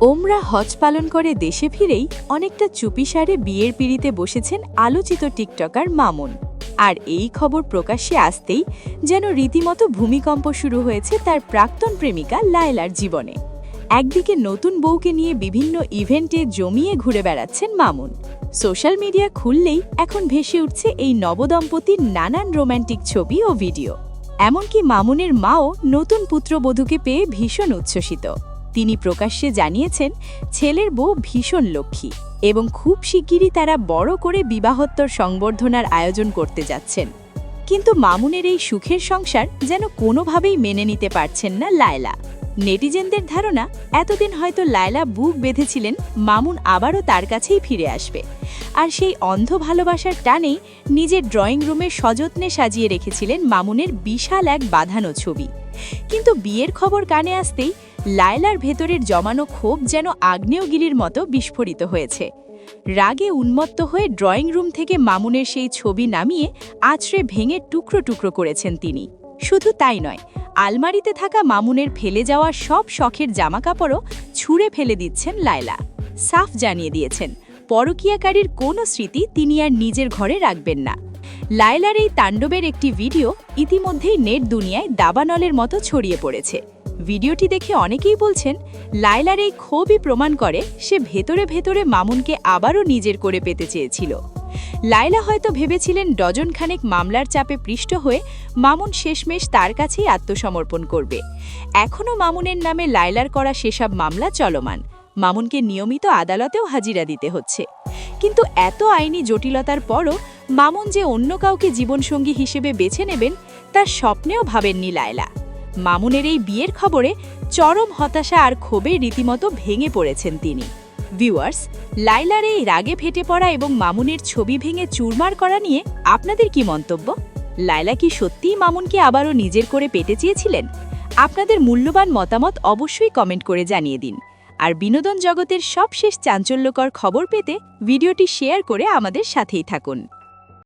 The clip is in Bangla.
ওমরা হজ পালন করে দেশে ফিরেই অনেকটা চুপিসারে বিয়ের পিঁড়িতে বসেছেন আলোচিত টিকটকার মামুন। আর এই খবর প্রকাশ্যে আসতেই যেন রীতিমতো ভূমিকম্প শুরু হয়েছে তার প্রাক্তন প্রেমিকা লায়লার জীবনে। একদিকে নতুন বউকে নিয়ে বিভিন্ন ইভেন্টে জমিয়ে ঘুরে বেড়াচ্ছেন মামুন। সোশ্যাল মিডিয়া খুললেই এখন ভেসে উঠছে এই নবদম্পতির নানান রোম্যান্টিক ছবি ও ভিডিও। এমনকি মামুনের মাও নতুন পুত্রবধূকে পেয়ে ভীষণ উচ্ছ্বসিত। তিনি প্রকাশ্যে জানিয়েছেন ছেলের বউ ভীষণ লক্ষ্মী এবং খুব শিগগিরই তারা বড় করে বিবাহোত্তর সংবর্ধনার আয়োজন করতে যাচ্ছেন। কিন্তু মামুনের এই সুখের সংসার যেন কোনোভাবেই মেনে নিতে পারছেন না লায়লা। নেটিজেনদের ধারণা এতদিন হয়তো লায়লা বুক বেঁধেছিলেন মামুন আবারও তার কাছেই ফিরে আসবে, আর সেই অন্ধ ভালোবাসার টানেই নিজের ড্রয়িং রুমে সযত্নে সাজিয়ে রেখেছিলেন মামুনের বিশাল এক বাঁধানো ছবি। কিন্তু বিয়ের খবর কানে আসতেই লায়লার ভেতরের জমানো ক্ষোভ যেন আগ্নেয়গিরির মতো বিস্ফোরিত হয়েছে। রাগে উন্মত্ত হয়ে ড্রয়িং রুম থেকে মামুনের সেই ছবি নামিয়ে আছড়ে ভেঙে টুকরো টুকরো করেছেন তিনি। শুধু তাই নয়, আলমারিতে থাকা মামুনের ফেলে যাওয়া সব শখের জামাকাপড়ও ছুঁড়ে ফেলে দিচ্ছেন লায়লা। সাফ জানিয়ে দিয়েছেন পরকীয়াকারীর কোনো স্মৃতি তিনি আর নিজের ঘরে রাখবেন না। লায়লার এই তাণ্ডবের একটি ভিডিও ইতিমধ্যেই নেট দুনিয়ায় দাবানলের মতো ছড়িয়ে পড়েছে। ভিডিওটি দেখে অনেকেই বলছেন লায়লার এই ক্ষোভই প্রমাণ করে সে ভেতরে ভেতরে মামুনকে আবারও নিজের করে পেতে চেয়েছিল। লায়লা হয়তো ভেবেছিলেন ডজনখানেক মামলার চাপে পৃষ্ঠ হয়ে মামুন শেষমেশ তার কাছেই আত্মসমর্পণ করবে। এখনও মামুনের নামে লায়লার করা সেসব মামলা চলমান। মামুনকে নিয়মিত আদালতেও হাজিরা দিতে হচ্ছে। কিন্তু এত আইনি জটিলতার পরও মামুন যে অন্য কাউকে জীবনসঙ্গী হিসেবে বেছে নেবেন তার স্বপ্নেও ভাবেননি লায়লা। মামুনের এই বিয়ের খবরে চরম হতাশা আর ক্ষোভে রীতিমতো ভেঙে পড়েছেন তিনি। ভিউয়ার্স, লায়লার এই রাগে ফেটে পড়া এবং মামুনের ছবি ভেঙে চুরমার করা নিয়ে আপনাদের কি মন্তব্য? লায়লা কি সত্যিই মামুনকে আবারও নিজের করে পেতে চেয়েছিলেন? আপনাদের মূল্যবান মতামত অবশ্যই কমেন্ট করে জানিয়ে দিন। আর বিনোদন জগতের সবশেষ চাঞ্চল্যকর খবর পেতে ভিডিওটি শেয়ার করে আমাদের সাথেই থাকুন।